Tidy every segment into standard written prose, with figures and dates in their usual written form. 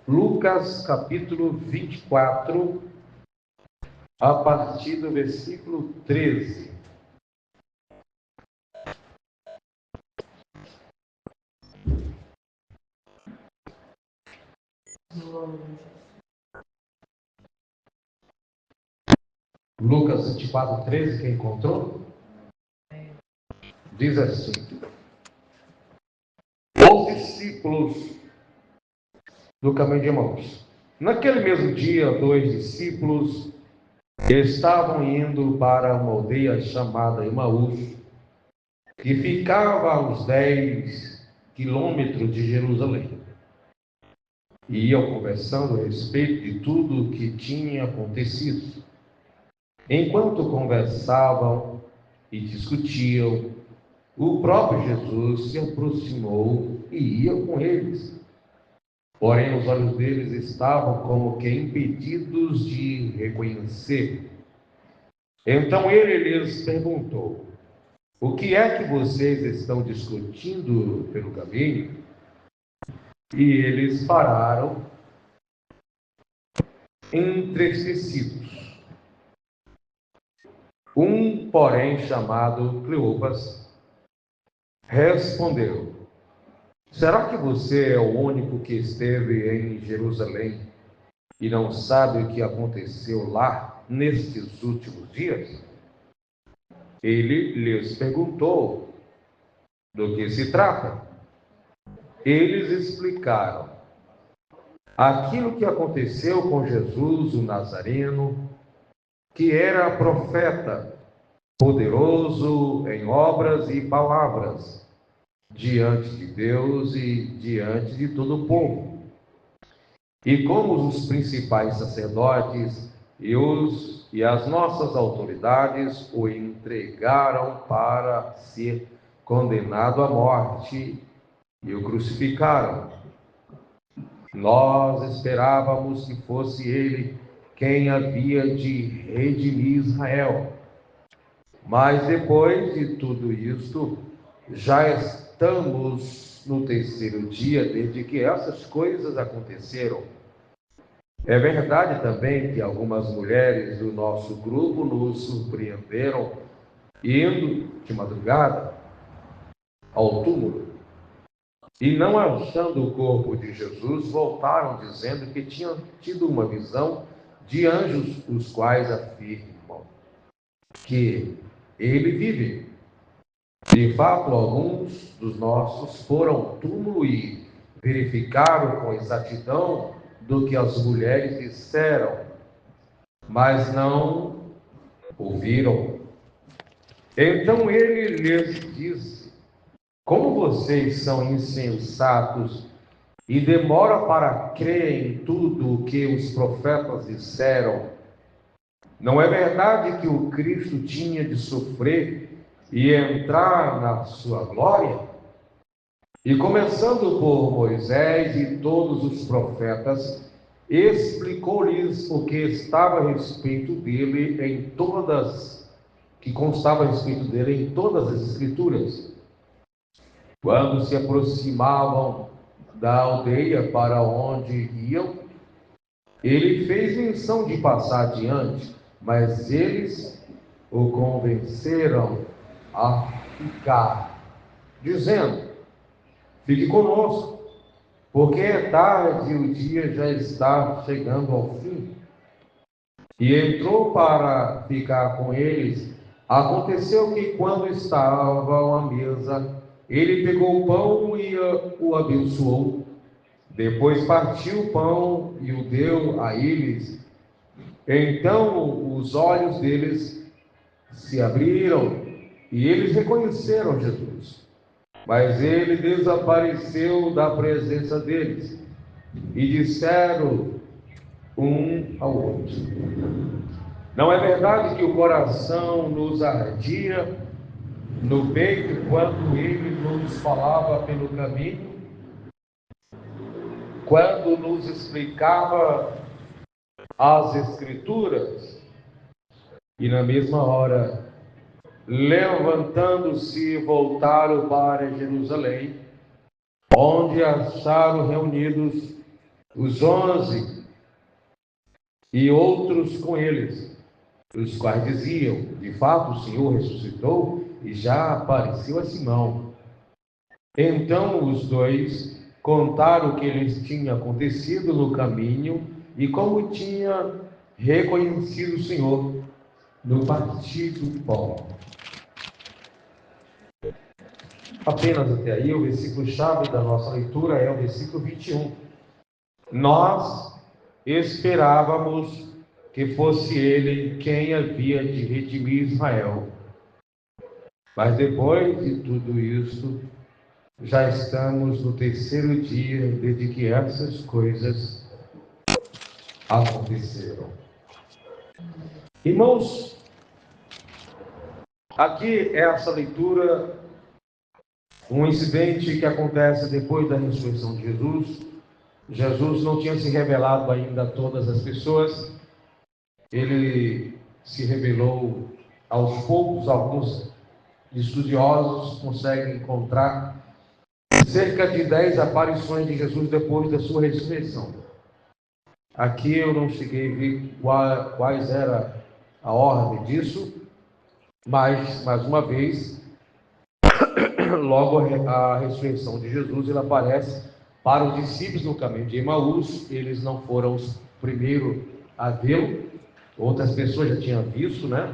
Lucas capítulo 24, a partir do versículo 13. Lucas 24, 13, quem encontrou? Diz assim: os discípulos do caminho de Emaús. Naquele mesmo dia, 2 discípulos estavam indo para uma aldeia chamada Emaús, que ficava a uns 10 quilômetros de Jerusalém. E iam conversando a respeito de tudo o que tinha acontecido. Enquanto conversavam e discutiam, o próprio Jesus se aproximou e ia com eles. Porém, os olhos deles estavam como que impedidos de reconhecer. Então ele lhes perguntou: o que é que vocês estão discutindo pelo caminho? E eles pararam, entristecidos. Um, porém, chamado Cleopas, respondeu: será que você é o único que esteve em Jerusalém e não sabe o que aconteceu lá nestes últimos dias? Ele lhes perguntou: do que se trata? Eles explicaram aquilo que aconteceu com Jesus, o Nazareno, que era profeta, poderoso em obras e palavras, diante de Deus e diante de todo o povo. E como os principais sacerdotes e as nossas autoridades o entregaram para ser condenado à morte e o crucificaram. Nós esperávamos que fosse ele quem havia de redimir Israel. Mas depois de tudo isto, já estamos no terceiro dia desde que essas coisas aconteceram. É verdade também que algumas mulheres do nosso grupo nos surpreenderam indo de madrugada ao túmulo e, não achando o corpo de Jesus, voltaram dizendo que tinham tido uma visão de anjos, os quais afirmam que ele vive. De fato, alguns dos nossos foram ao túmulo e verificaram com exatidão do que as mulheres disseram, mas não ouviram. Então ele lhes disse: como vocês são insensatos e demoram para crer em tudo o que os profetas disseram, não é verdade que o Cristo tinha de sofrer e entrar na sua glória? E começando por Moisés e todos os profetas, explicou-lhes o que estava a respeito dele que constava a respeito dele em todas as Escrituras. Quando se aproximavam da aldeia para onde iam, ele fez menção de passar adiante, mas eles o convenceram a ficar, dizendo: fique conosco, porque é tarde e o dia já está chegando ao fim. E entrou para ficar com eles. Aconteceu que, quando estavam à mesa, ele pegou o pão e o abençoou. Depois partiu o pão e o deu a eles. Então os olhos deles se abriram e eles reconheceram Jesus. Mas ele desapareceu da presença deles e disseram um ao outro: não é verdade que o coração nos ardia no peito quando ele nos falava pelo caminho, quando nos explicava as Escrituras? E na mesma hora, levantando-se, voltaram para Jerusalém, onde acharam reunidos os 11 e outros com eles, os quais diziam: de fato o Senhor ressuscitou e já apareceu a Simão. Então os dois contaram o que lhes tinha acontecido no caminho e como tinha reconhecido o Senhor no partir do pão. Apenas até aí, o versículo-chave da nossa leitura é o versículo 21. Nós esperávamos que fosse ele quem havia de redimir Israel. Mas depois de tudo isso, já estamos no terceiro dia desde que essas coisas aconteceram. Irmãos, aqui essa leitura, um incidente que acontece depois da ressurreição de Jesus. Jesus não tinha se revelado ainda a todas as pessoas. Ele se revelou aos poucos. Alguns estudiosos conseguem encontrar cerca de 10 aparições de Jesus depois da sua ressurreição. Aqui eu não cheguei a ver quais era a ordem disso, mas, mais uma vez, logo a ressurreição de Jesus, ele aparece para os discípulos no caminho de Emaús. Eles não foram os primeiros a vê-lo, outras pessoas já tinham visto, né?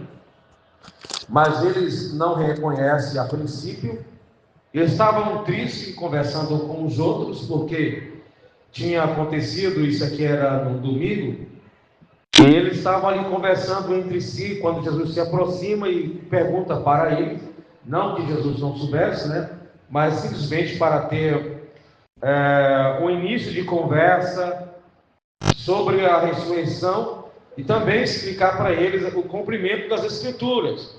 Mas eles não reconhecem a princípio. Eles estavam tristes conversando com os outros, porque tinha acontecido, isso aqui era no domingo, e eles estavam ali conversando entre si, quando Jesus se aproxima e pergunta para eles, não que Jesus não soubesse, né? Mas simplesmente para ter um início de conversa sobre a ressurreição e também explicar para eles o cumprimento das Escrituras.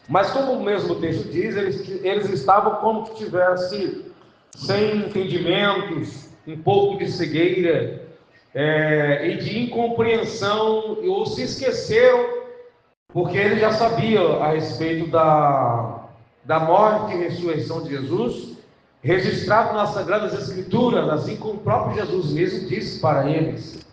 Mas como o mesmo texto diz, eles estavam como se tivessem sem entendimentos, um pouco de cegueira e de incompreensão, ou se esqueceram, porque eles já sabiam a respeito da morte e ressurreição de Jesus, registrado nas Sagradas Escrituras, assim como o próprio Jesus mesmo disse para eles,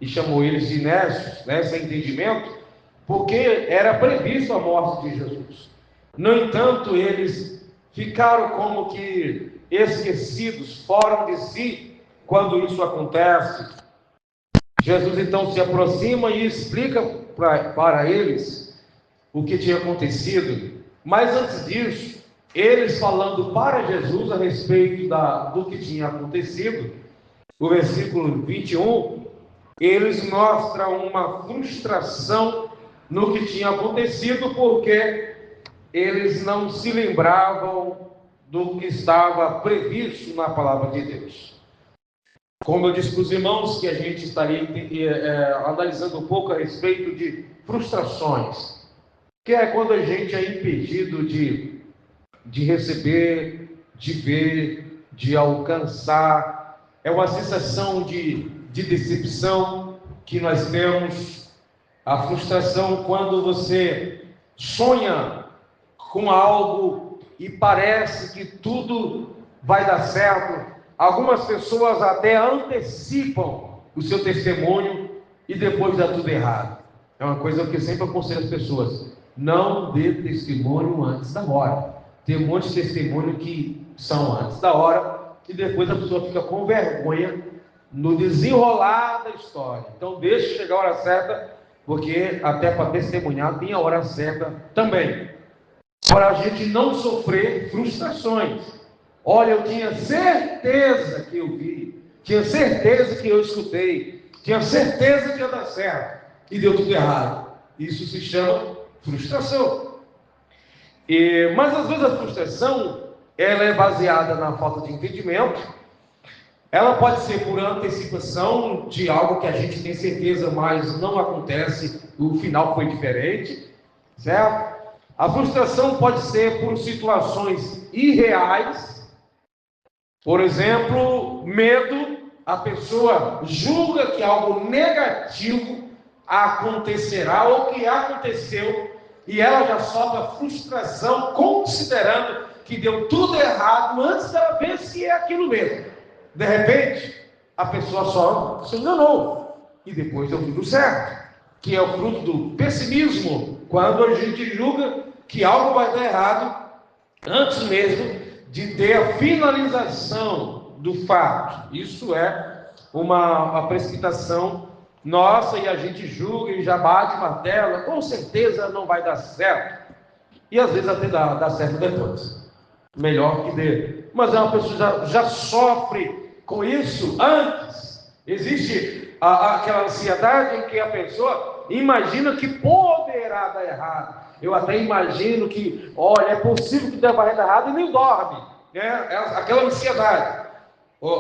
e chamou eles de necios, né, sem entendimento, porque era previsto a morte de Jesus. No entanto, eles ficaram como que esquecidos, fora de si, quando isso acontece. Jesus então se aproxima e explica para eles o que tinha acontecido. Mas antes disso, eles falando para Jesus a respeito do que tinha acontecido, o versículo 21, eles mostram uma frustração no que tinha acontecido, porque eles não se lembravam do que estava previsto na palavra de Deus. Como eu disse para os irmãos, que a gente estaria analisando um pouco a respeito de frustrações, que é quando a gente é impedido de receber, de ver, de alcançar. É uma sensação de decepção que nós temos. A frustração quando você sonha com algo e parece que tudo vai dar certo. Algumas pessoas até antecipam o seu testemunho e depois dá tudo errado. É uma coisa que eu sempre aconselho as pessoas: não dê testemunho antes da hora. Tem um monte de testemunho que são antes da hora e depois a pessoa fica com vergonha no desenrolar da história. Então deixe chegar a hora certa, porque até para testemunhar tem a hora certa também, para a gente não sofrer frustrações. Olha, eu tinha certeza que eu vi, tinha certeza que eu escutei, tinha certeza que ia dar certo e deu tudo errado. Isso se chama frustração. Mas às vezes a frustração, ela é baseada na falta de entendimento. Ela pode ser por antecipação de algo que a gente tem certeza, mas não acontece, o final foi diferente, certo? A frustração pode ser por situações irreais. Por exemplo, medo. A pessoa julga que algo negativo acontecerá ou que aconteceu, e ela já sofre frustração, considerando que deu tudo errado antes dela ver se é aquilo mesmo. De repente, a pessoa só se enganou e depois deu tudo certo, que é o fruto do pessimismo, quando a gente julga que algo vai dar errado antes mesmo de ter a finalização do fato. Isso é uma precipitação nossa, e a gente julga e já bate o martelo, com certeza não vai dar certo, e às vezes até dá certo depois, melhor que dê, mas é uma pessoa já sofre com isso antes. Existe aquela ansiedade em que a pessoa imagina que poderá dar errado. Eu até imagino que, olha, é possível que deva dar errado, e nem dorme, né? É aquela ansiedade.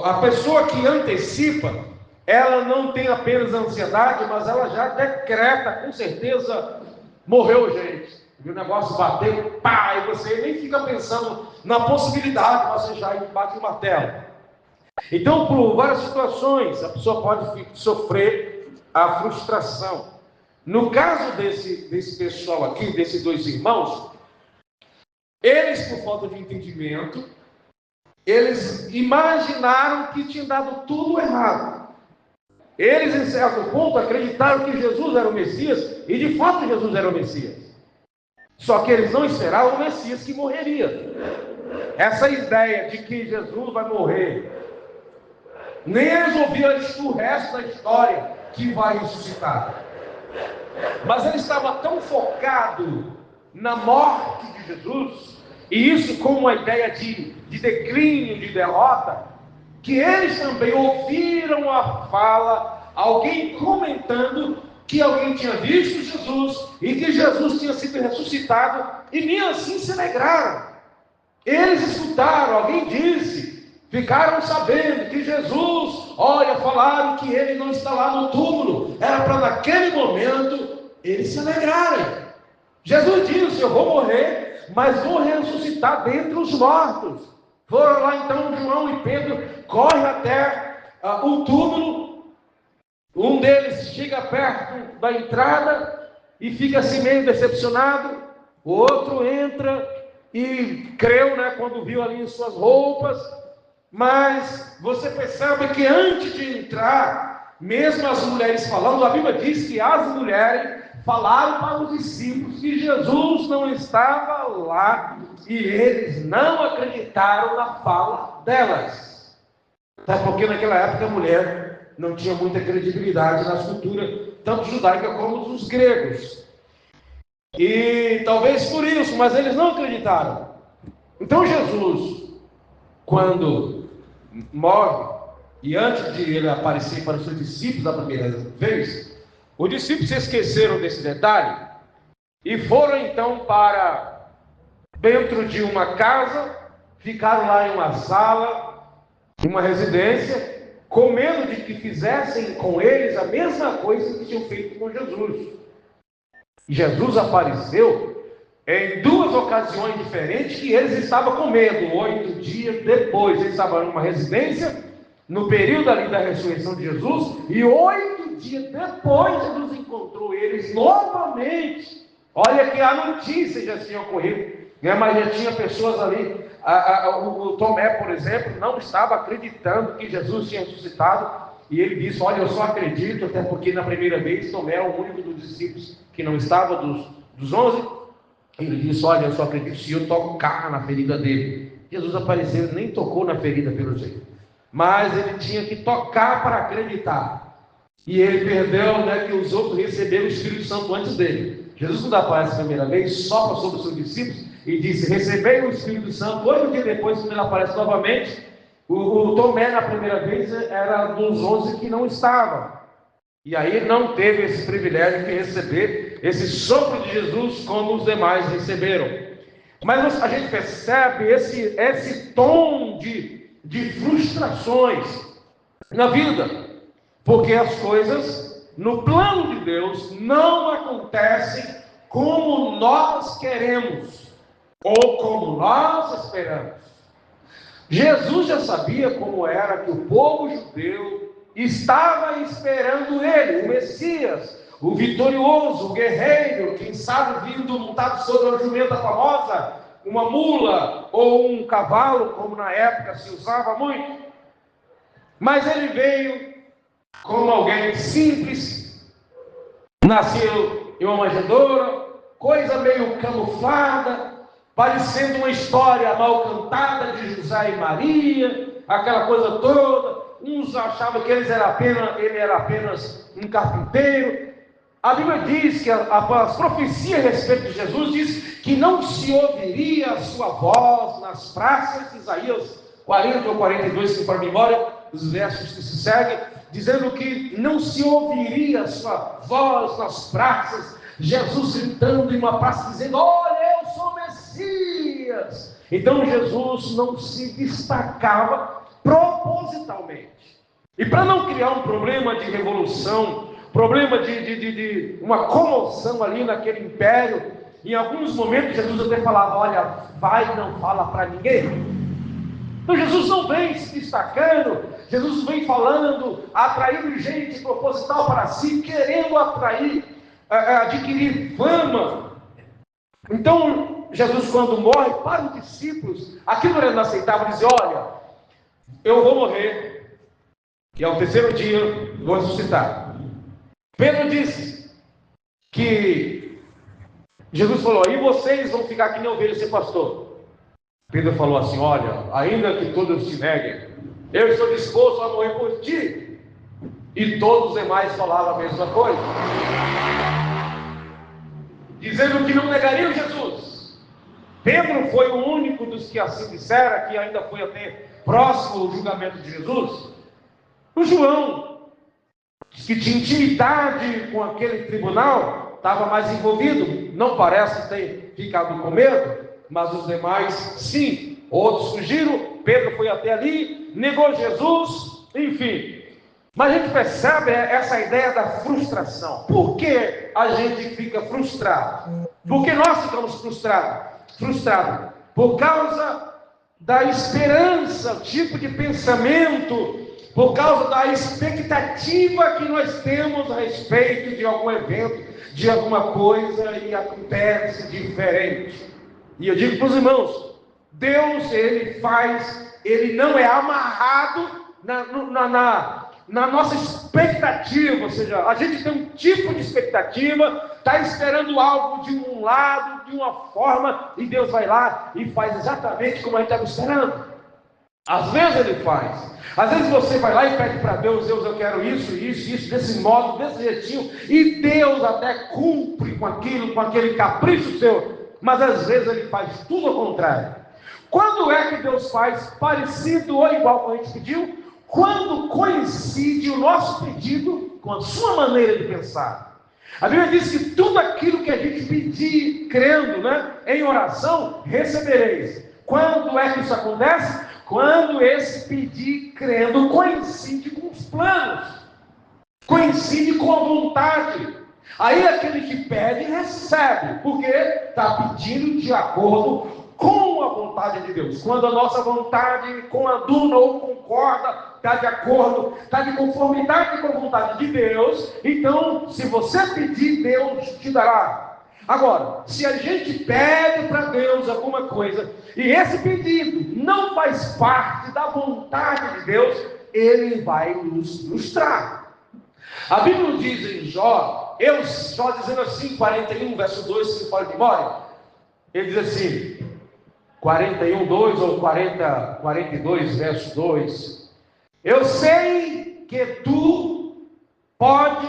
A pessoa que antecipa, ela não tem apenas ansiedade, mas ela já decreta, com certeza, morreu gente. E o negócio bateu, pá, e você nem fica pensando na possibilidade, você já bate o martelo. Então, por várias situações, a pessoa pode sofrer a frustração. No caso desse pessoal aqui, desses dois irmãos, eles, por falta de entendimento, eles imaginaram que tinha dado tudo errado. Eles, em certo ponto, acreditaram que Jesus era o Messias, e de fato Jesus era o Messias. Só que eles não esperavam o Messias que morreria. Essa ideia de que Jesus vai morrer, nem eles ouviram o resto da história, que vai ressuscitar. Mas ele estava tão focado na morte de Jesus, e isso como uma ideia de declínio, de derrota, que eles também ouviram a fala, alguém comentando que alguém tinha visto Jesus, e que Jesus tinha sido ressuscitado, e nem assim se alegraram. Eles escutaram, alguém disse, ficaram sabendo que Jesus, olha, falaram que ele não está lá no túmulo. Era para naquele momento eles se alegrarem. Jesus disse, eu vou morrer, mas vou ressuscitar dentre os mortos. Foram lá então João e Pedro, correm até o túmulo. Um deles chega perto da entrada e fica assim meio decepcionado. O outro entra e creu, né, quando viu ali suas roupas. Mas você percebe que antes de entrar, mesmo as mulheres falando, a Bíblia diz que as mulheres falaram para os discípulos que Jesus não estava lá, e eles não acreditaram na fala delas. Até porque naquela época a mulher não tinha muita credibilidade nas culturas, tanto judaica como dos gregos. E talvez por isso, mas eles não acreditaram. Então Jesus, quando morre, e antes de ele aparecer para os seus discípulos a primeira vez, os discípulos se esqueceram desse detalhe e foram então para dentro de uma casa, ficaram lá em uma sala, em uma residência, com medo de que fizessem com eles a mesma coisa que tinham feito com Jesus. E Jesus apareceu em duas ocasiões diferentes que eles estavam com medo. 8 dias depois, eles estavam numa residência, no período ali da ressurreição de Jesus, e 8 dias depois Jesus encontrou eles novamente. Olha que a notícia já tinha ocorrido, né? Mas já tinha pessoas ali. O Tomé, por exemplo, não estava acreditando que Jesus tinha ressuscitado, e ele disse, olha, eu só acredito, até porque na primeira vez Tomé é o único dos discípulos que não estava, dos 11, ele disse, olha, eu só acredito se eu tocar na ferida dele. Jesus apareceu, ele nem tocou na ferida pelo jeito, mas ele tinha que tocar para acreditar, e ele perdeu, né, que os outros receberam o Espírito Santo antes dele. Jesus, quando aparece a primeira vez, sopra sobre os seus discípulos e disse, recebei o Espírito Santo. 8 dias depois, quando ele aparece novamente, o Tomé na primeira vez era dos 11 que não estava, e aí não teve esse privilégio de receber esse sopro de Jesus como os demais receberam. Mas a gente percebe esse tom de frustrações na vida, porque as coisas no plano de Deus não acontecem como nós queremos ou como nós esperamos. Jesus já sabia como era que o povo judeu estava esperando ele, o Messias, o vitorioso, o guerreiro, quem sabe vindo montado sobre uma jumenta famosa, uma mula ou um cavalo, como na época se usava muito. Mas ele veio como alguém simples, nasceu em uma manjedoura, coisa meio camuflada, parecendo uma história mal cantada de José e Maria, aquela coisa toda. Uns achavam que ele era apenas um carpinteiro. A Bíblia diz que as profecias a respeito de Jesus diz que não se ouviria a sua voz nas praças. Isaías 40 ou 42, se for a memória, os versos que se seguem, dizendo que não se ouviria a sua voz nas praças. Jesus gritando em uma praça, dizendo: olha, eu sou Messias. Então Jesus não se destacava propositalmente. E para não criar um problema de revolução, problema de uma comoção ali naquele império, em alguns momentos Jesus até falava: olha, vai, não fala para ninguém. Então Jesus não vem se destacando, Jesus vem falando, atraindo gente proposital para si, querendo adquirir fama. Então Jesus, quando morre, para os discípulos, aquilo era inaceitável, dizer: olha, eu vou morrer, e ao terceiro dia vou ressuscitar. Pedro disse que Jesus falou: e vocês vão ficar aqui nem ovelhas sem pastor? Pedro falou assim: olha, ainda que todos te neguem, eu estou disposto a morrer por ti. E todos os demais falaram a mesma coisa, dizendo que não negariam Jesus. Pedro foi o único dos que assim disseram, que ainda foi até próximo ao julgamento de Jesus. O João, que tinha intimidade com aquele tribunal, estava mais envolvido. Não parece ter ficado com medo, mas os demais sim. Outros fugiram, Pedro foi até ali, negou Jesus, enfim. Mas a gente percebe essa ideia da frustração. Por que a gente fica frustrado? Por que nós ficamos frustrados? Por causa da esperança, o tipo de pensamento, por causa da expectativa que nós temos a respeito de algum evento, de alguma coisa, e acontece diferente. E eu digo para os irmãos, Deus, Ele não é amarrado na nossa expectativa. Ou seja, a gente tem um tipo de expectativa, está esperando algo de um lado, de uma forma, e Deus vai lá e faz exatamente como a gente estava esperando. Às vezes Ele faz. Às vezes você vai lá e pede para Deus: Deus, eu quero isso, desse modo, desse jeitinho, e Deus até cumpre com aquilo, com aquele capricho seu. Mas às vezes Ele faz tudo ao contrário. Quando é que Deus faz parecido ou igual com a gente pediu? Quando coincide o nosso pedido com a sua maneira de pensar. A Bíblia diz que tudo aquilo que a gente pedir, crendo, em oração, recebereis. Quando é que isso acontece? Quando esse pedir, crendo, coincide com os planos, coincide com a vontade. Aí aquele que pede, recebe, porque está pedindo de acordo com a vontade de Deus. Quando a nossa vontade coaduna ou concorda, está de acordo, está de conformidade com a vontade de Deus, então, se você pedir, Deus te dará. Agora, se a gente pede para Deus alguma coisa, e esse pedido não faz parte da vontade de Deus, Ele vai nos frustrar. A Bíblia diz em Jó dizendo assim, 41, verso 2, se for de memória, ele diz assim, 41, 2 ou 42, verso 2: eu sei que tu pode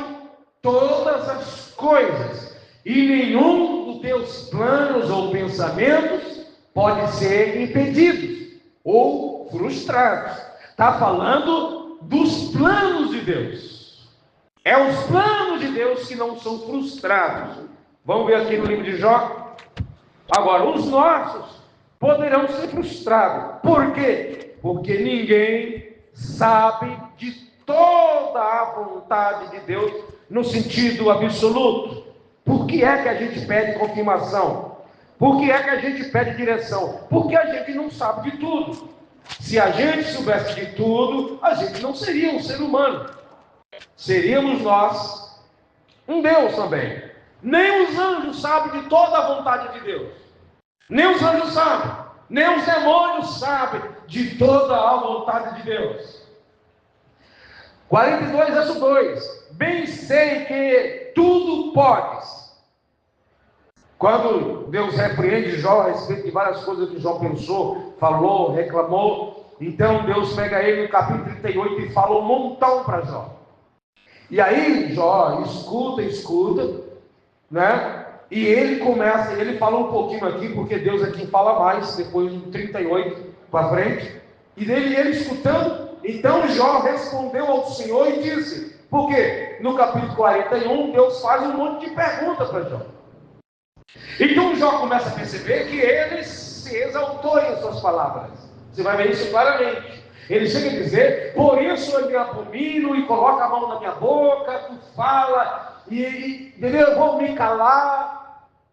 todas as coisas, e nenhum dos teus planos ou pensamentos pode ser impedidos ou frustrados. Está falando dos planos de Deus. É os planos de Deus que não são frustrados. Vamos ver aqui no livro de Jó. Agora, os nossos poderão ser frustrados. Por quê? Porque ninguém sabe de toda a vontade de Deus no sentido absoluto. Por que é que a gente pede confirmação? Por que é que a gente pede direção? Porque a gente não sabe de tudo. Se a gente soubesse de tudo, a gente não seria um ser humano. Seríamos nós um Deus também. Nem os anjos sabem de toda a vontade de Deus. Nem os anjos sabem. Nem os demônios sabem de toda a vontade de Deus. 42, verso 2. Bem sei que tudo podes. Quando Deus repreende Jó a respeito de várias coisas que Jó pensou, falou, reclamou, então Deus pega ele no capítulo 38 e fala um montão para Jó. E aí Jó escuta, né? E ele fala um pouquinho aqui, porque Deus aqui fala mais, depois do 38 para frente. E ele escutando, então Jó respondeu ao Senhor e disse, porque no capítulo 41 Deus faz um monte de perguntas para Jó. Então Jó começa a perceber que ele se exaltou em suas palavras. Você vai ver isso claramente. Ele chega a dizer, por isso eu me abomino e coloca a mão na minha boca, tu fala, entendeu? Eu vou me calar.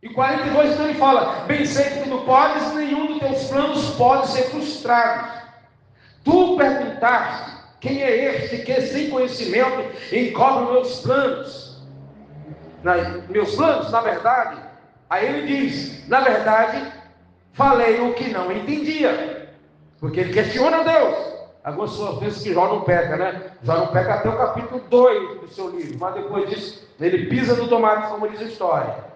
E 42 então ele fala, bem sei que tu não podes, nenhum dos teus planos pode ser frustrado. Tu perguntaste, quem é este que sem conhecimento encobre meus planos? Meus planos, na verdade, aí ele diz, na verdade, falei o que não entendia. Porque ele questiona Deus. Algumas pessoas pensam que Jó não peca, né? Jó não peca até o capítulo 2 do seu livro, mas depois disso, ele pisa no tomate, como diz a história.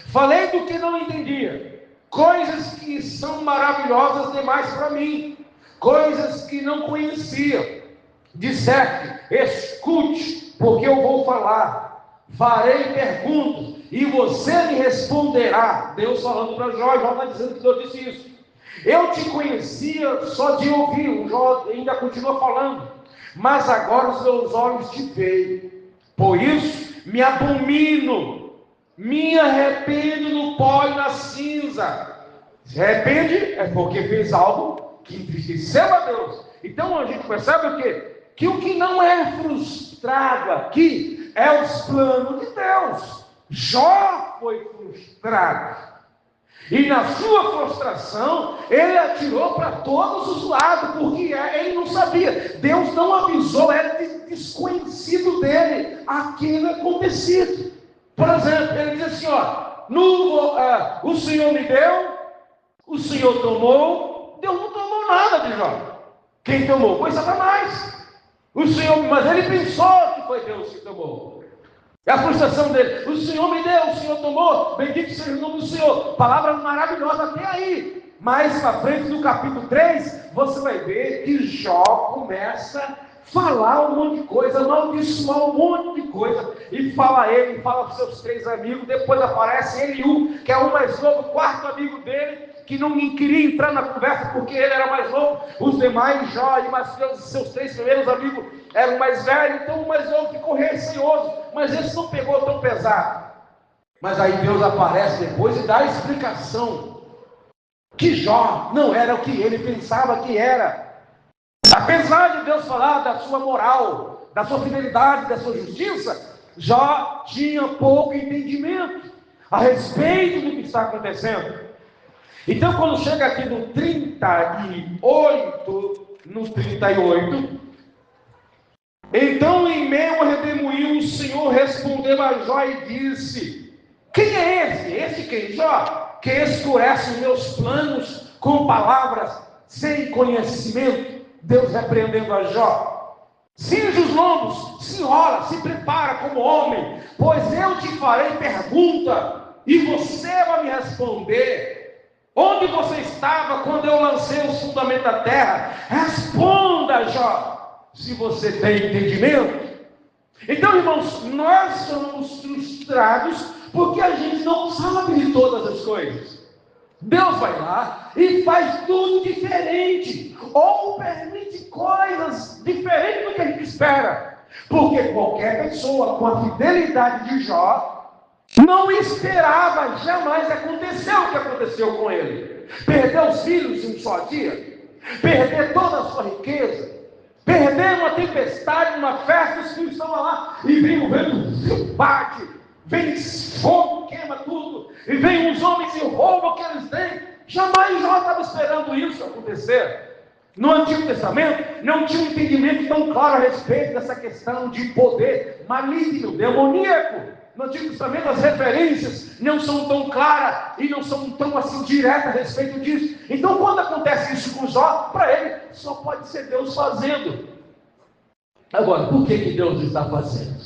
Falei do que não entendia, coisas que são maravilhosas demais para mim, coisas que não conhecia. Disseste, escute, porque eu vou falar, farei perguntas, e você me responderá. Deus falando para Jó, Jó está dizendo que Deus disse isso. Eu te conhecia só de ouvir, o Jó ainda continua falando, mas agora os meus olhos te veem, por isso me abomino, me arrependo no pó e na cinza. Se arrepende é porque fez algo que entristeceu a Deus. Então a gente percebe o quê? Que o que não é frustrado aqui é os planos de Deus. Jó foi frustrado. E na sua frustração, ele atirou para todos os lados, porque ele não sabia. Deus não avisou, era desconhecido dele aquilo acontecido. Por exemplo, ele diz assim, o Senhor me deu, o Senhor tomou. Deus não tomou nada de Jó. Quem tomou foi Satanás. Mas ele pensou que foi Deus que tomou. É a frustração dele. O Senhor me deu, o Senhor tomou. Bendito seja o nome do Senhor. Palavra maravilhosa até aí. Mais para frente, no capítulo 3, você vai ver que Jó começa a falar um monte de coisa, amaldiçoar um monte de coisa. E fala ele, fala para os seus 3 amigos. Depois aparece Eliú, que é o mais novo, o 4º amigo dele, que não queria entrar na conversa porque ele era mais novo. Os demais, Jó e Mateus, seus 3 primeiros amigos, eram mais velhos. Então o mais novo ficou receoso, mas esse não pegou tão pesado. Mas aí Deus aparece depois e dá a explicação que Jó não era o que ele pensava que era. Apesar de Deus falar da sua moral, da sua fidelidade, da sua justiça, Jó tinha pouco entendimento a respeito do que está acontecendo. Então, quando chega aqui no 38, então, em meio ao redemoinho, o Senhor respondeu a Jó e disse, quem é esse? Esse quem, Jó? Que escurece os meus planos com palavras sem conhecimento. Deus repreendendo a Jó. Cinge os lombos, se enrola, se prepara como homem, pois eu te farei pergunta, e você vai me responder. Onde você estava quando eu lancei o fundamento da terra? Responda, Jó, se você tem entendimento. Então, irmãos, nós somos frustrados porque a gente não sabe de todas as coisas. Deus vai lá e faz tudo diferente, ou permite coisas diferentes do que a gente espera. Porque qualquer pessoa com a fidelidade de Jó não esperava jamais acontecer o que aconteceu com ele. Perder os filhos em um só dia, perder toda a sua riqueza, perder uma tempestade, uma festa, os filhos estavam lá, e vem o vento, bate, vem fogo, queima tudo, e vem os homens e roubam o que eles têm. Jamais Jó estava esperando isso acontecer. No Antigo Testamento, não tinha um entendimento tão claro a respeito dessa questão de poder maligno, demoníaco. No Antigo Testamento, as referências não são tão claras e não são tão assim diretas a respeito disso. Então, quando acontece isso com Jó, para ele, só pode ser Deus fazendo. Agora, por que Deus está fazendo?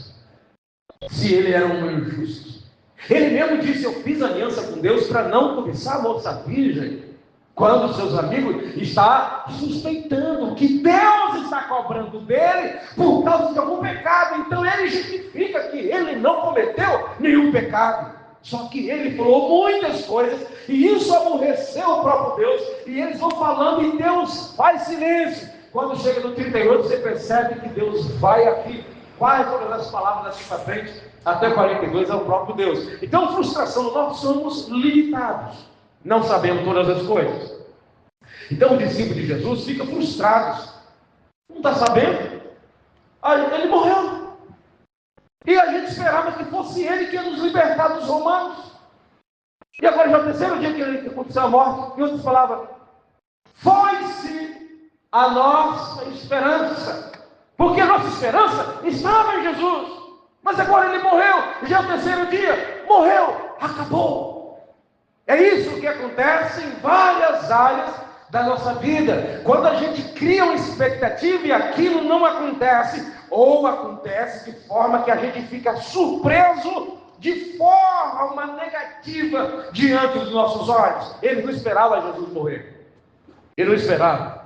Se ele era um homem justo. Ele mesmo disse: eu fiz aliança com Deus para não cobiçar a moça virgem. Quando seus amigos estão suspeitando que Deus está cobrando dele por causa de algum pecado, então ele justifica que ele não cometeu nenhum pecado. Só que ele falou muitas coisas e isso aborreceu o próprio Deus, e eles vão falando e Deus faz silêncio. Quando chega no 38, você percebe que Deus vai aqui, quase todas as palavras daqui para frente, até 42 é o próprio Deus. Então, frustração, nós somos limitados, não sabemos todas as coisas. Então, o discípulo de Jesus fica frustrado, não está sabendo, ele morreu. E a gente esperava que fosse ele que ia nos libertar dos romanos. E agora já é o terceiro dia que aconteceu a morte. E outros falavam: foi-se a nossa esperança. Porque a nossa esperança estava em Jesus. Mas agora ele morreu. Já é o terceiro dia. Morreu. Acabou. É isso que acontece em várias áreas da nossa vida. Quando a gente cria uma expectativa e aquilo não acontece, ou acontece de forma que a gente fica surpreso de forma negativa diante dos nossos olhos. Ele não esperava Jesus morrer. Ele não esperava.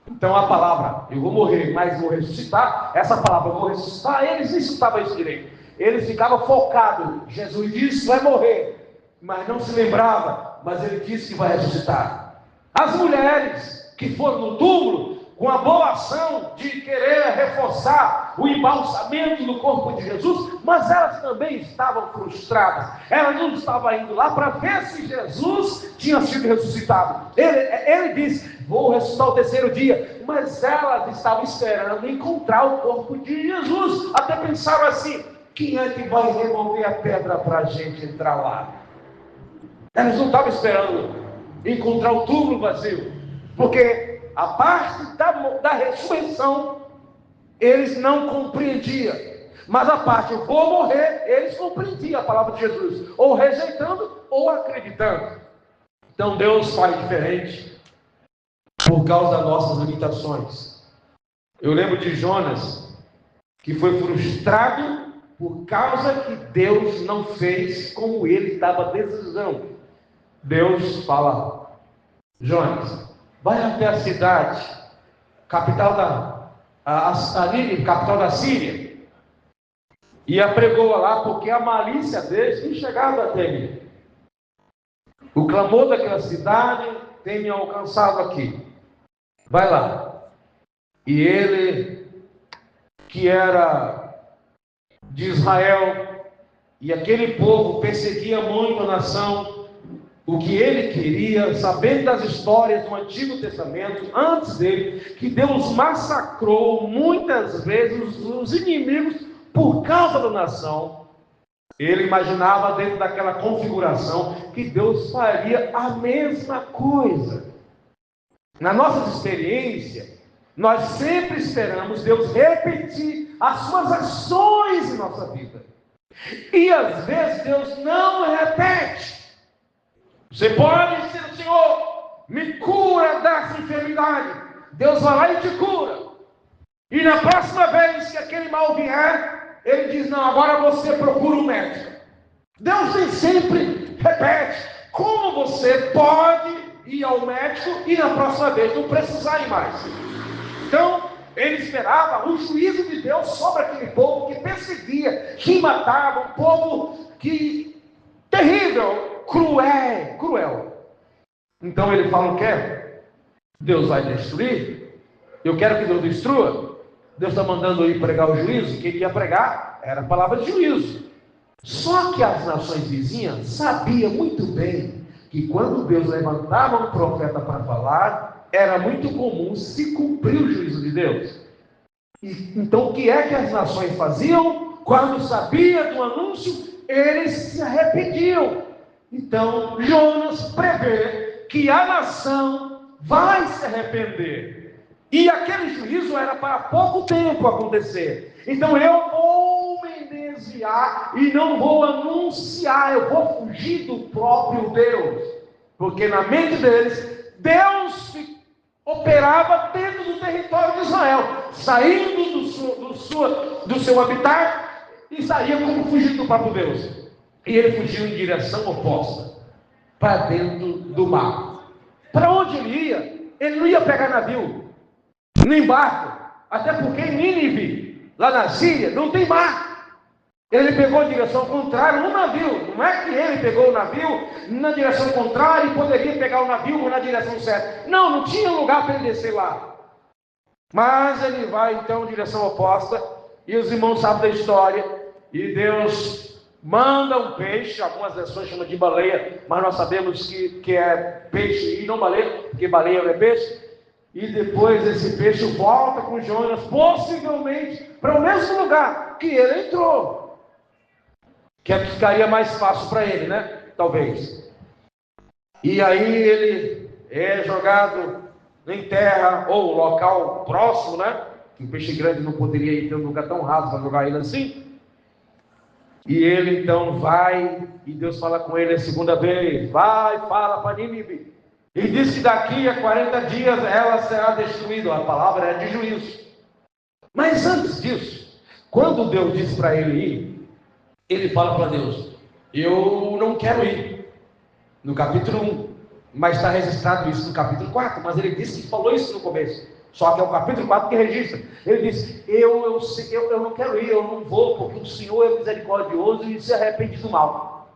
Então a palavra, eu vou morrer, mas vou ressuscitar, essa palavra, eu vou ressuscitar, eles não escutavam isso direito. Eles ficavam focados. Jesus disse: vai morrer, mas não se lembrava, mas ele disse que vai ressuscitar. As mulheres que foram no túmulo com a boa ação de querer reforçar o embalsamento do corpo de Jesus, mas elas também estavam frustradas. Elas não estavam indo lá para ver se Jesus tinha sido ressuscitado. Ele disse: vou ressuscitar o terceiro dia, mas elas estavam esperando encontrar o corpo de Jesus. Até pensaram assim: quem é que vai remover a pedra para a gente entrar lá? Elas não estavam esperando encontrar o túmulo vazio, porque a parte da ressurreição eles não compreendiam, mas a parte eu vou morrer, eles compreendiam a palavra de Jesus, ou rejeitando ou acreditando. Então Deus faz diferente por causa das nossas limitações. Eu lembro de Jonas, que foi frustrado por causa que Deus não fez como ele estava desejando. Deus fala: Jonas, vai até a cidade, capital capital da Síria, e apregoa lá, porque a malícia deles tem chegado até mim. O clamor daquela cidade tem me alcançado aqui. Vai lá. E ele, que era de Israel, e aquele povo perseguia muito a nação, o que ele queria, sabendo das histórias do Antigo Testamento, antes dele, que Deus massacrou muitas vezes os inimigos por causa da nação, ele imaginava dentro daquela configuração que Deus faria a mesma coisa. Na nossa experiência, nós sempre esperamos Deus repetir as suas ações em nossa vida. E às vezes Deus não repete. Você pode dizer: Senhor, me cura dessa enfermidade. Deus vai lá e te cura. E na próxima vez que aquele mal vier, ele diz: não, agora você procura um médico. Deus nem sempre repete. Como você pode ir ao médico e na próxima vez não precisar ir mais? Então, ele esperava o juízo de Deus sobre aquele povo que perseguia, que matava, um povo que terrível, cruel. Então ele fala: o quê? Deus vai destruir? Eu quero que Deus destrua? Deus está mandando eu ir pregar o juízo? Quem ia pregar era a palavra de juízo. Só que as nações vizinhas sabiam muito bem que quando Deus levantava um profeta para falar, era muito comum se cumprir o juízo de Deus. Então o que é que as nações faziam? Quando sabia do anúncio, eles se arrependiam. Então Jonas prevê que a nação vai se arrepender. E aquele juízo era para pouco tempo acontecer. Então eu vou me desviar e não vou anunciar, eu vou fugir do próprio Deus. Porque na mente deles, Deus operava dentro do território de Israel, saindo do seu habitat e saía como fugindo do próprio Deus. E ele fugiu em direção oposta, para dentro do mar. Para onde ele ia? Ele não ia pegar navio, nem barco, até porque em Nínive, lá na Síria, não tem mar. Ele pegou a direção contrária no navio. Não é que ele pegou o navio na direção contrária e poderia pegar o navio na direção certa. Não, não tinha lugar para ele descer lá. Mas ele vai então em direção oposta, e os irmãos sabem da história, e Deus manda um peixe, algumas versões chamam de baleia, mas nós sabemos que é peixe e não baleia, porque baleia não é peixe. E depois esse peixe volta com Jonas, possivelmente para o mesmo lugar que ele entrou, que ficaria mais fácil para ele, né? Talvez. E aí ele é jogado em terra, ou local próximo, né? Que o peixe grande não poderia ir ter um lugar tão raso para jogar ele assim. E ele então vai, e Deus fala com ele a segunda vez: vai, fala para Nínive. E diz que daqui a 40 dias ela será destruída. A palavra é de juízo. Mas antes disso, quando Deus disse para ele ir, ele fala para Deus: eu não quero ir. No capítulo 1. Mas está registrado isso no capítulo 4. Mas ele disse que falou isso no começo. Só que é o capítulo 4 que registra. Ele disse: eu não quero ir, eu não vou, porque o Senhor é misericordioso e se arrepende do mal.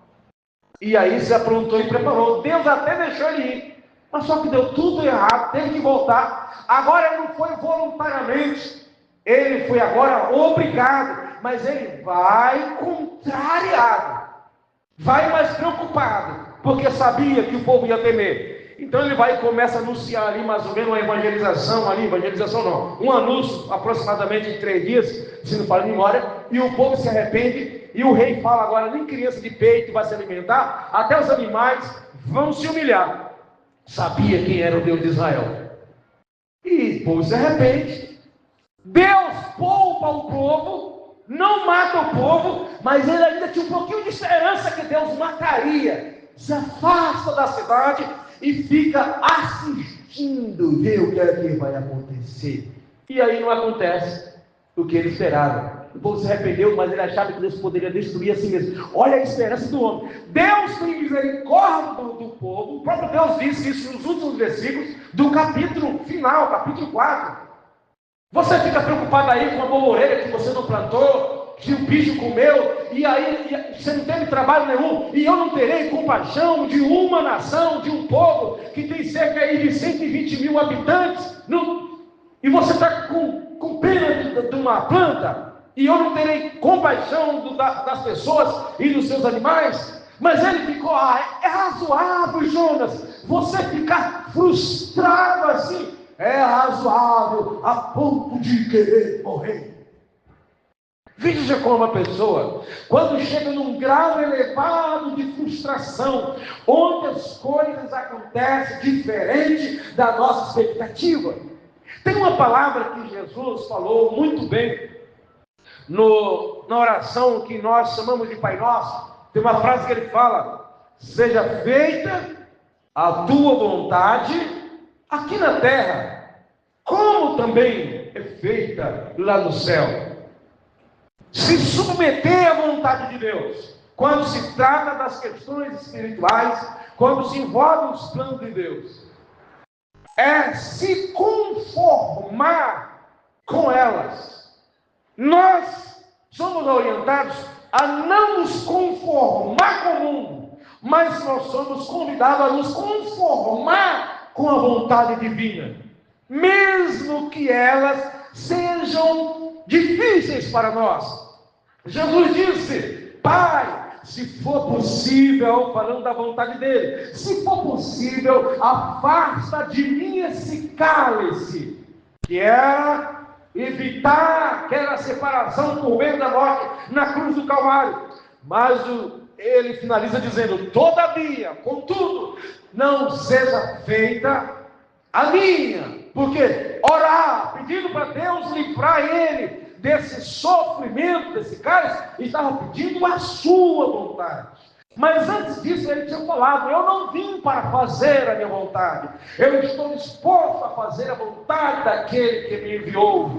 E aí se aprontou e preparou. Deus até deixou ele ir. Mas só que deu tudo errado, teve que voltar. Agora ele não foi voluntariamente. Ele foi agora obrigado. Mas ele vai contrariado. Vai mais preocupado, porque sabia que o povo ia temer. Então ele vai e começa a anunciar ali mais ou menos uma evangelização um anúncio aproximadamente em 3 dias, se não fala de memória, e o povo se arrepende, e o rei fala agora: nem criança de peito vai se alimentar, até os animais vão se humilhar. Sabia quem era o Deus de Israel. E o povo se arrepende. Deus poupa o povo, não mata o povo, mas ele ainda tinha um pouquinho de esperança que Deus mataria. Se afasta da cidade e fica assistindo, ver o que é que vai acontecer. E aí não acontece o que ele esperava. O povo se arrependeu, mas ele achava que Deus poderia destruir a si mesmo. Olha a esperança do homem. Deus tem misericórdia do povo. O próprio Deus disse isso nos últimos versículos do capítulo final, capítulo 4. Você fica preocupado aí com a bolorreira que você não plantou, que o bicho comeu, e aí você não teve trabalho nenhum, e eu não terei compaixão de uma nação, de um povo que tem cerca aí de 120 mil habitantes, e você está com pena de uma planta, e eu não terei compaixão das pessoas e dos seus animais. Mas ele ficou: é razoável, Jonas, você ficar frustrado assim, é razoável a ponto de querer morrer. Veja como uma pessoa, quando chega num grau elevado de frustração, onde as coisas acontecem diferente da nossa expectativa. Tem uma palavra que Jesus falou muito bem na oração que nós chamamos de Pai Nosso. Tem uma frase que ele fala: seja feita a tua vontade aqui na terra, como também é feita lá no céu. Se submeter à vontade de Deus, quando se trata das questões espirituais, quando se envolve os planos de Deus, é se conformar com elas. Nós somos orientados a não nos conformar com o mundo, mas nós somos convidados a nos conformar com a vontade divina, mesmo que elas sejam difíceis para nós. Jesus disse: Pai, se for possível, falando da vontade dele, se for possível, afasta de mim esse cálice, que era evitar aquela separação por meio da morte na cruz do Calvário. Mas ele finaliza dizendo: todavia, contudo, não seja feita a minha. Porque orar, pedindo para Deus livrar ele desse sofrimento, desse cálice, estava pedindo a sua vontade. Mas antes disso ele tinha falado: eu não vim para fazer a minha vontade, eu estou disposto a fazer a vontade daquele que me enviou.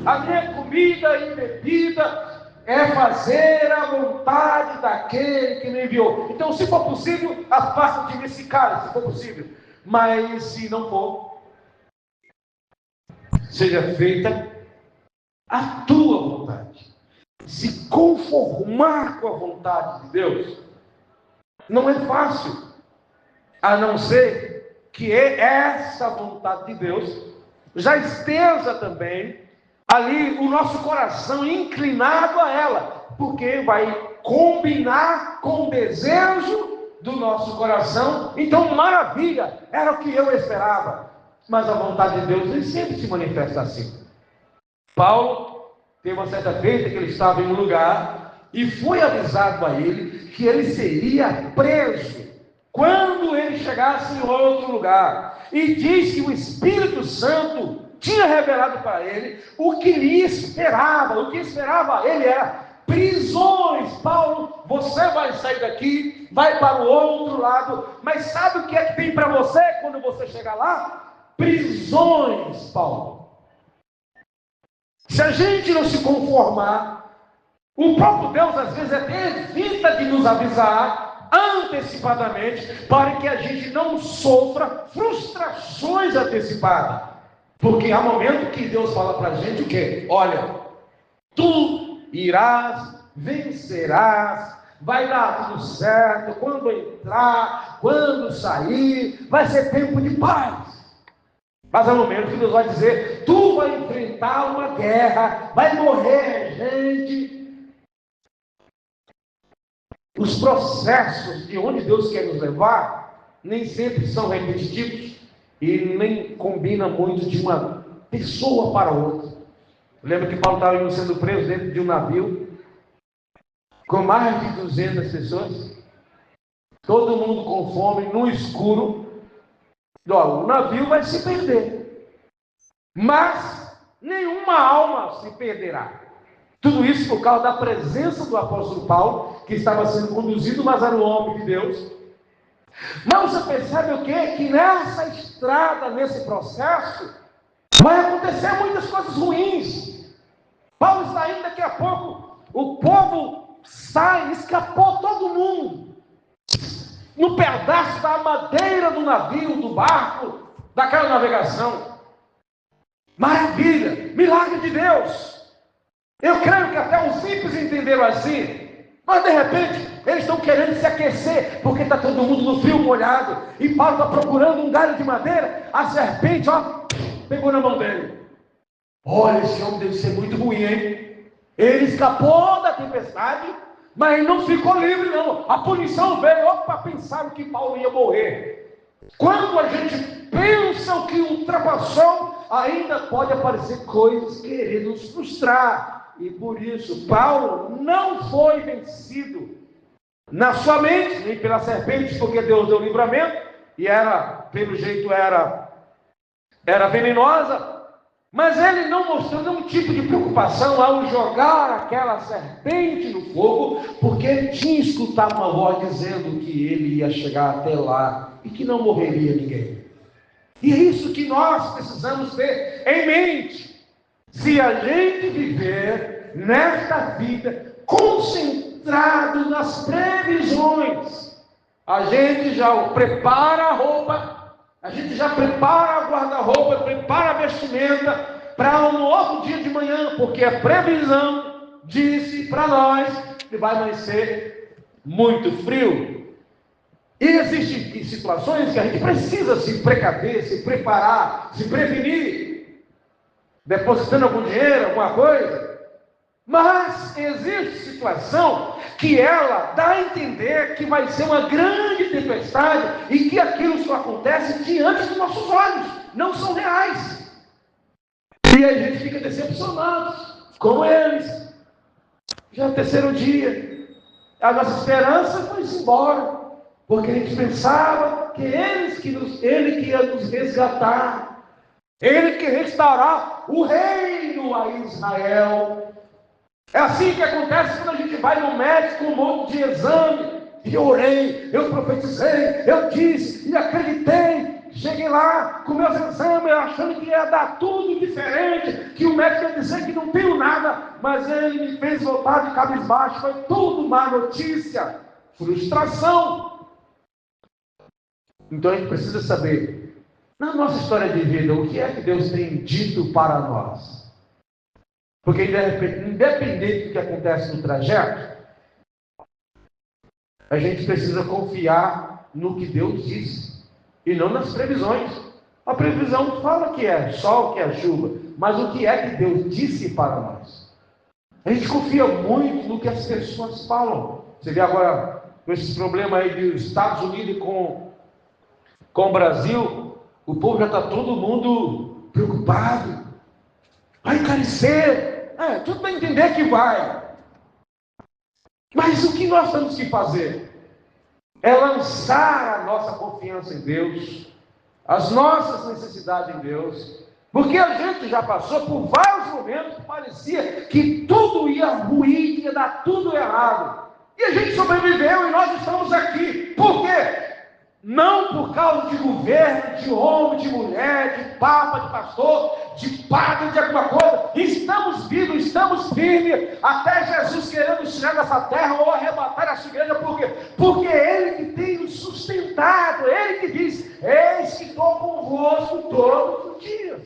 A minha comida e bebida é fazer a vontade daquele que me enviou. Então, se for possível, afasta de mim esse cara, se for possível. Mas se não for, seja feita a tua vontade. Se conformar com a vontade de Deus não é fácil, a não ser que essa vontade de Deus já esteja também ali o nosso coração inclinado a ela, porque vai combinar com o desejo do nosso coração. Então, maravilha, era o que eu esperava. Mas a vontade de Deus nem sempre se manifesta assim. Paulo teve uma certa feita que ele estava em um lugar e foi avisado a ele que ele seria preso quando ele chegasse em outro lugar. E diz que o Espírito Santo tinha revelado para ele o que lhe esperava. O que esperava ele era prisões. Paulo, você vai sair daqui, vai para o outro lado, mas sabe o que é que tem para você quando você chegar lá? Prisões, Paulo. Se a gente não se conformar, o próprio Deus às vezes até evita de nos avisar antecipadamente, para que a gente não sofra frustrações antecipadas. Porque há momento que Deus fala para a gente o quê? Olha, tu irás, vencerás, vai dar tudo certo, quando entrar, quando sair, vai ser tempo de paz. Mas há momentos que Deus vai dizer: tu vai enfrentar uma guerra, vai morrer gente. Os processos de onde Deus quer nos levar nem sempre são repetitivos e nem combinam muito de uma pessoa para outra. Lembra que Paulo estava sendo preso dentro de um navio com mais de 200 pessoas, todo mundo com fome, no escuro. O navio vai se perder, mas nenhuma alma se perderá. Tudo isso por causa da presença do apóstolo Paulo, que estava sendo conduzido, mas era um homem de Deus. Mas você percebe o quê? Que nessa estrada, nesse processo, vai acontecer muitas coisas ruins. Paulo está indo, daqui a pouco o povo sai, escapou todo mundo. No pedaço da madeira do navio, do barco, daquela navegação. Maravilha, milagre de Deus. Eu creio que até os simples entenderam assim. Mas de repente, eles estão querendo se aquecer, porque está todo mundo no frio molhado. E Paulo está procurando um galho de madeira. A serpente, pegou na mão dele. Olha, esse homem deve ser muito ruim, hein? Ele escapou da tempestade, mas não ficou livre, não. A punição veio, pensaram que Paulo ia morrer. Quando a gente pensa que ultrapassou, ainda pode aparecer coisas querendo nos frustrar. E por isso, Paulo não foi vencido na sua mente, nem pela serpente, porque Deus deu livramento, e pelo jeito era venenosa. Mas ele não mostrou nenhum tipo de preocupação ao jogar aquela serpente no fogo, porque ele tinha escutado uma voz dizendo que ele ia chegar até lá e que não morreria ninguém. E é isso que nós precisamos ter em mente. Se a gente viver nesta vida concentrado nas previsões, a gente já prepara a roupa, a gente já prepara o guarda-roupa, prepara a vestimenta para um outro dia de manhã, porque a previsão disse para nós que vai amanhecer muito frio. E existem situações que a gente precisa se precaver, se preparar, se prevenir, depositando algum dinheiro, alguma coisa. Mas existe situação que ela dá a entender que vai ser uma grande tempestade e que aquilo só acontece diante dos nossos olhos, não são reais. E aí a gente fica decepcionado com eles. Já é o terceiro dia, a nossa esperança foi-se embora, porque a gente pensava que ele que ia nos resgatar, ele que restaurar o reino a Israel. É assim que acontece quando a gente vai no médico com um monte de exame, E eu orei, eu profetizei, eu disse e acreditei. Cheguei lá com meus exames, achando que ia dar tudo diferente, que o médico ia dizer que não tenho nada, mas ele me fez voltar de cabisbaixo. Foi tudo má notícia, frustração. Então a gente precisa saber, na nossa história de vida, o que é que Deus tem dito para nós? Porque independente do que acontece no trajeto, a gente precisa confiar no que Deus diz e não nas previsões. A previsão fala que é sol, que é chuva, mas o que é que Deus disse para nós? A gente confia muito no que as pessoas falam. Você vê agora com esses problemas aí dos Estados Unidos com o Brasil, o povo já está todo mundo preocupado. Vai encarecer. Tudo para entender que vai. Mas o que nós temos que fazer? É lançar a nossa confiança em Deus, as nossas necessidades em Deus, porque a gente já passou por vários momentos que parecia que tudo ia ruim, que ia dar tudo errado. E a gente sobreviveu e nós estamos aqui. Por quê? Não por causa de governo, de homem, de mulher, de papa, de pastor, de padre, de alguma coisa. Estamos vivos, estamos firmes, até Jesus querendo chegar nessa terra ou arrebatar a sua igreja. Por quê? Porque é Ele que tem nos sustentado, é Ele que diz: eis que estou convosco todos os dias.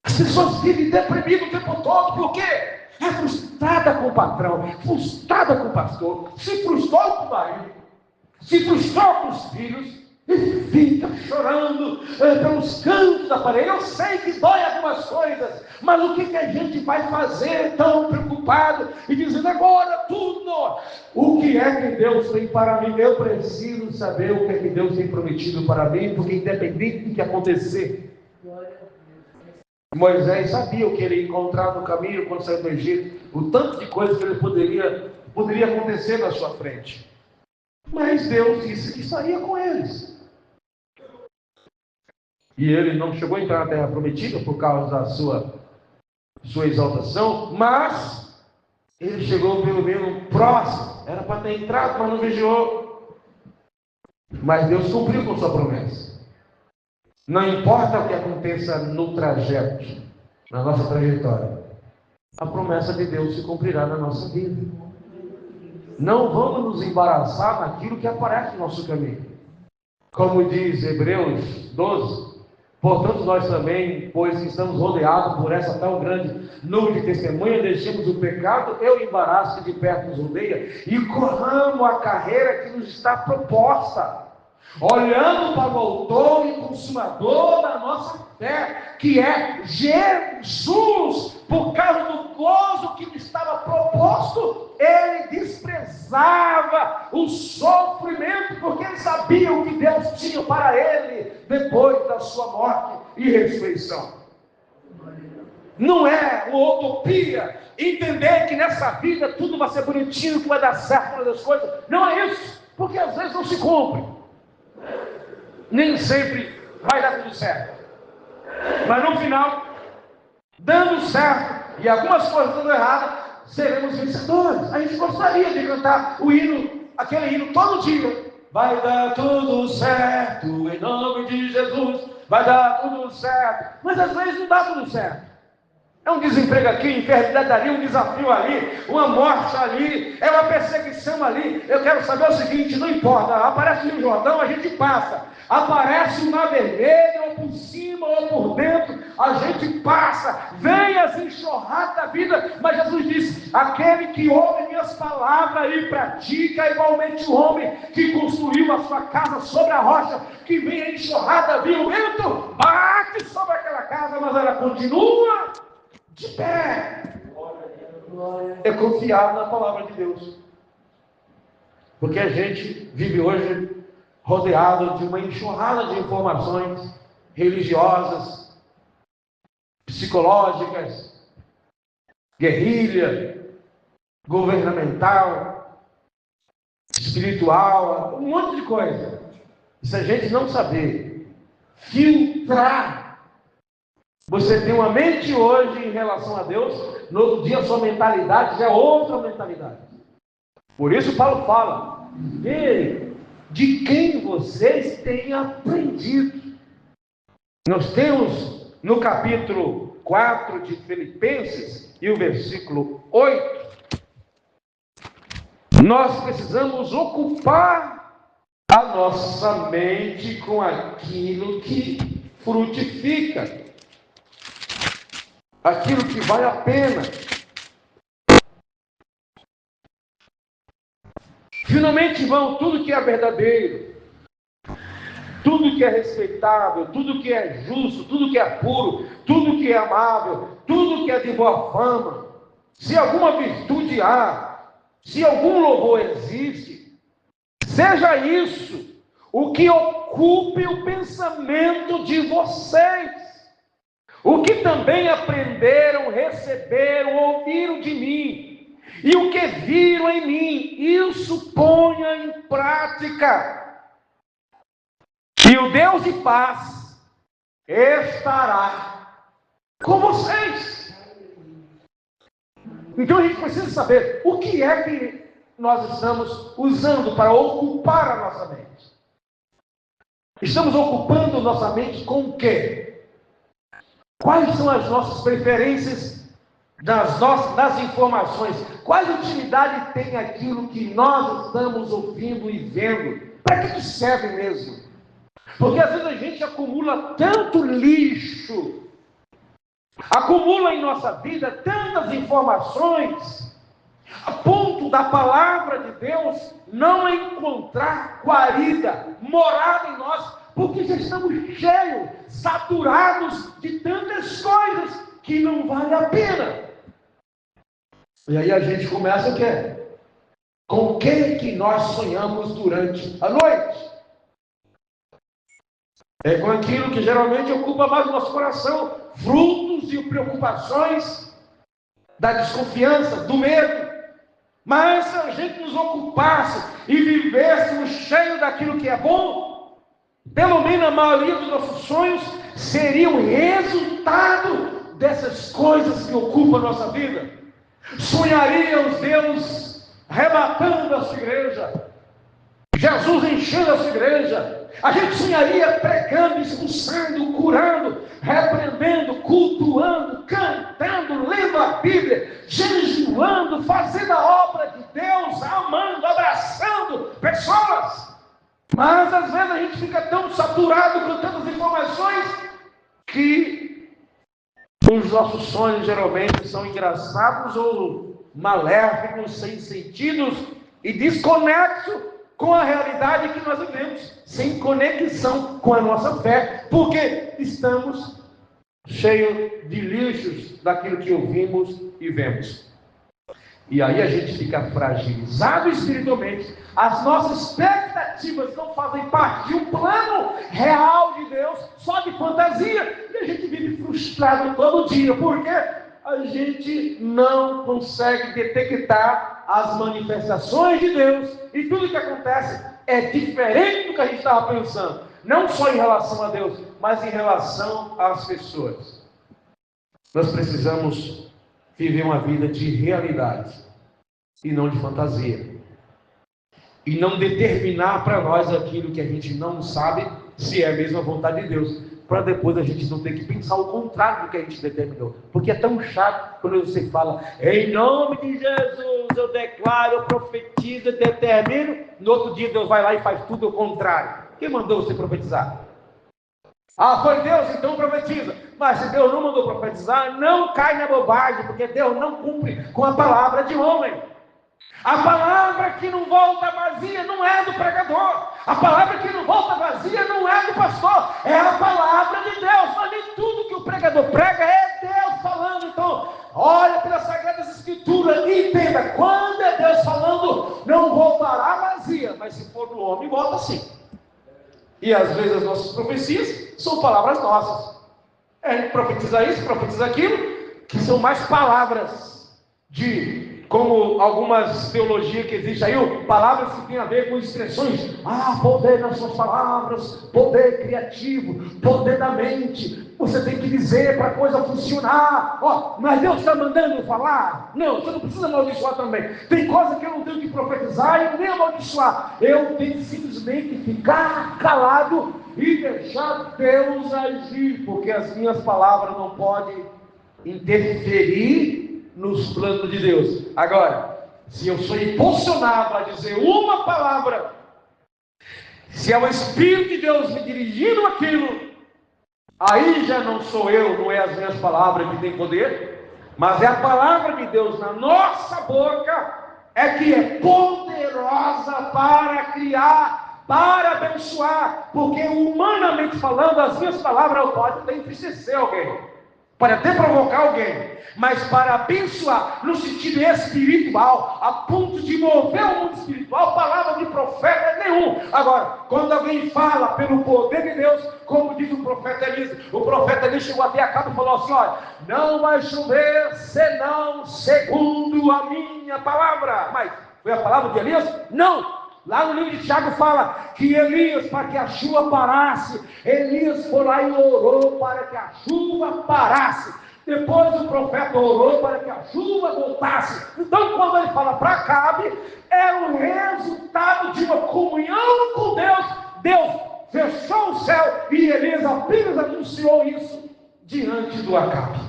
As pessoas vivem deprimidas o tempo todo, por quê? É frustrada com o patrão, frustrada com o pastor, se frustrou com o marido, se frustrou com os filhos e fica chorando pelos cantos da parede. Eu sei que dói algumas coisas, mas o que a gente vai fazer tão preocupado e dizendo agora tudo? O que é que Deus tem para mim? Eu preciso saber o que é que Deus tem prometido para mim, porque independente do que acontecer, Moisés sabia o que ele ia encontrar no caminho quando saiu do Egito, o tanto de coisas que ele poderia acontecer na sua frente. Mas Deus disse que estaria com eles. E ele não chegou a entrar na terra prometida por causa da sua exaltação, mas ele chegou pelo menos próximo. Era para ter entrado, mas não vigiou. Mas Deus cumpriu com sua promessa. Não importa o que aconteça no trajeto, na nossa trajetória, a promessa de Deus se cumprirá na nossa vida. Não vamos nos embaraçar naquilo que aparece no nosso caminho. Como diz Hebreus 12, portanto nós também, pois que estamos rodeados por essa tão grande nuvem de testemunha, deixemos o pecado e o embaraço que de perto nos rodeia e corramos a carreira que nos está proposta, olhando para o autor e consumador da nossa fé, que é Jesus. Por causa do gozo que lhe estava proposto, ele desprezava o sofrimento, porque ele sabia o que Deus tinha para ele depois da sua morte e ressurreição. Não é uma utopia entender que nessa vida tudo vai ser bonitinho, que vai dar certo todas as coisas. Não é isso, porque às vezes não se cumpre. Nem sempre vai dar tudo certo, mas no final, dando certo e algumas coisas dando errado, seremos vencedores. A gente gostaria de cantar o hino, aquele hino todo dia. Vai dar tudo certo, em nome de Jesus, vai dar tudo certo. Mas às vezes não dá tudo certo. É um desemprego aqui, enfermidade ali, um desafio ali, uma morte ali, é uma perseguição ali. Eu quero saber o seguinte: não importa, aparece o Rio Jordão, a gente passa. Aparece o Mar Vermelho, ou por cima ou por dentro, a gente passa. Vem as enxurradas da vida, mas Jesus disse: aquele que ouve minhas palavras e pratica, é igualmente o homem que construiu a sua casa sobre a rocha, que vem a enxurrada, vem o vento, bate sobre aquela casa, mas ela continua de pé. É confiar na palavra de Deus, porque a gente vive hoje rodeado de uma enxurrada de informações religiosas, psicológicas, guerrilha, governamental, espiritual, um monte de coisa. E se a gente não saber filtrar, você tem uma mente hoje em relação a Deus, no outro dia a sua mentalidade já é outra mentalidade. Por isso Paulo fala: vê de quem vocês têm aprendido. Nós temos no capítulo 4 de Filipenses e o versículo 8, nós precisamos ocupar a nossa mente com aquilo que frutifica, aquilo que vale a pena. Finalmente, irmão, tudo que é verdadeiro, tudo que é respeitável, tudo que é justo, tudo que é puro, tudo que é amável, tudo que é de boa fama, se alguma virtude há, se algum louvor existe, seja isso o que ocupe o pensamento de vocês, o que também aprenderam, receberam, ouviram de mim, e o que viram em mim, isso ponha em prática. E o Deus de paz estará com vocês. Então a gente precisa saber o que é que nós estamos usando para ocupar a nossa mente. Estamos ocupando nossa mente com o quê? Quais são as nossas preferências nas informações? Qual utilidade tem aquilo que nós estamos ouvindo e vendo? Para que serve mesmo? Porque às vezes a gente acumula tanto lixo, acumula em nossa vida tantas informações, a ponto da palavra de Deus não encontrar guarida, morada em nós, porque já estamos cheios, saturados de tantas coisas que não vale a pena. E aí a gente começa o quê? Com o que nós sonhamos durante a noite? É com aquilo que geralmente ocupa mais o nosso coração, frutos e preocupações da desconfiança, do medo. Mas se a gente nos ocupasse e vivêssemos cheio daquilo que é bom, pelo menos a maioria dos nossos sonhos seriam resultado dessas coisas que ocupam a nossa vida. Sonharíamos Deus arrebatando a sua igreja, Jesus enchendo a sua igreja. A gente sonharia pregando, expulsando, curando, repreendendo, cultuando, cantando, lendo a Bíblia, jejuando, fazendo a obra de Deus, amando, abraçando pessoas. Mas às vezes a gente fica tão saturado com tantas informações que os nossos sonhos geralmente são engraçados ou maléficos, sem sentidos e desconexos com a realidade que nós vivemos, sem conexão com a nossa fé, porque estamos cheios de lixos daquilo que ouvimos e vemos. E aí a gente fica fragilizado espiritualmente, as nossas expectativas não fazem parte de um plano real de Deus, só de fantasia, e a gente vive frustrado todo dia, porque a gente não consegue detectar as manifestações de Deus, e tudo que acontece é diferente do que a gente estava pensando, não só em relação a Deus, mas em relação às pessoas. Nós precisamos viver uma vida de realidade e não de fantasia, e não determinar para nós aquilo que a gente não sabe se é mesmo a vontade de Deus, para depois a gente não ter que pensar o contrário do que a gente determinou, porque é tão chato quando você fala, em nome de Jesus eu declaro, eu profetizo, eu determino, no outro dia Deus vai lá e faz tudo o contrário. Quem mandou você profetizar? Ah, foi Deus, então profetiza. Mas se Deus não mandou profetizar, não cai na bobagem, porque Deus não cumpre com a palavra de homem. A palavra que não volta vazia não é do pregador. A palavra que não volta vazia não é do pastor. É a palavra de Deus. Mas nem tudo que o pregador prega é Deus falando. Então, olha pelas Sagradas Escrituras e entenda. Quando é Deus falando, não voltará vazia. Mas se for do homem, volta sim. E às vezes as nossas profecias são palavras nossas. A gente profetiza isso, profetiza aquilo, que são mais palavras de como algumas teologias que existem aí, palavras que têm a ver com expressões, poder nas suas palavras, poder criativo, poder da mente, você tem que dizer para a coisa funcionar, mas Deus está mandando falar, não, você não precisa amaldiçoar também, tem coisa que eu não tenho que profetizar e nem amaldiçoar, eu tenho que simplesmente ficar calado e deixar Deus agir, porque as minhas palavras não podem interferir nos planos de Deus. Agora, se eu sou impulsionado a dizer uma palavra, se é o Espírito de Deus me dirigindo aquilo, aí já não sou eu, não é as minhas palavras que têm poder, mas é a palavra de Deus na nossa boca, é que é poderosa para criar, para abençoar, porque humanamente falando, as minhas palavras podem até entristecer alguém, pode até provocar alguém, mas para abençoar no sentido espiritual, a ponto de mover o mundo espiritual, palavra de profeta é nenhum. Agora, quando alguém fala pelo poder de Deus, como diz o profeta Elias, o profeta Elias chegou até a casa e falou assim: olha, não vai chover senão segundo a minha palavra. Mas foi a palavra de Elias? Não. Lá no livro de Tiago fala que Elias, para que a chuva parasse, Elias foi lá e orou para que a chuva parasse. Depois o profeta orou para que a chuva voltasse. Então, quando ele fala para Acabe, é o resultado de uma comunhão com Deus. Deus fechou o céu e Elias apenas anunciou isso diante do Acabe.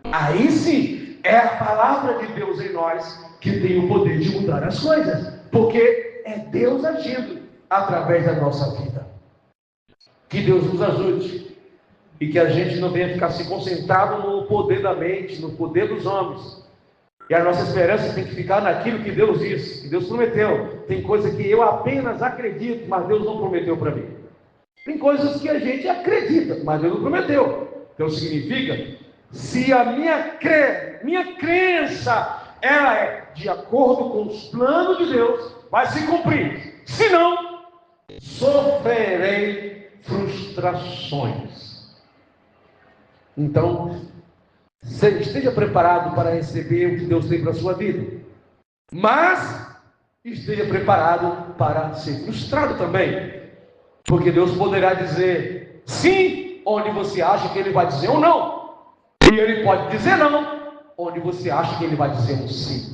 Aí sim, é a palavra de Deus em nós que tem o poder de mudar as coisas, porque é Deus agindo através da nossa vida. Que Deus nos ajude e que a gente não venha ficar se concentrado no poder da mente, no poder dos homens. E a nossa esperança tem que ficar naquilo que Deus disse, que Deus prometeu. Tem coisa que eu apenas acredito, mas Deus não prometeu para mim. Tem coisas que a gente acredita, mas Deus não prometeu. Então significa, se a minha crença, ela é de acordo com os planos de Deus, vai se cumprir. Se não, sofrerei frustrações. Então, esteja preparado para receber o que Deus tem para a sua vida. Mas, esteja preparado para ser frustrado também. Porque Deus poderá dizer sim, onde você acha que Ele vai dizer um não. E Ele pode dizer não, onde você acha que Ele vai dizer um sim.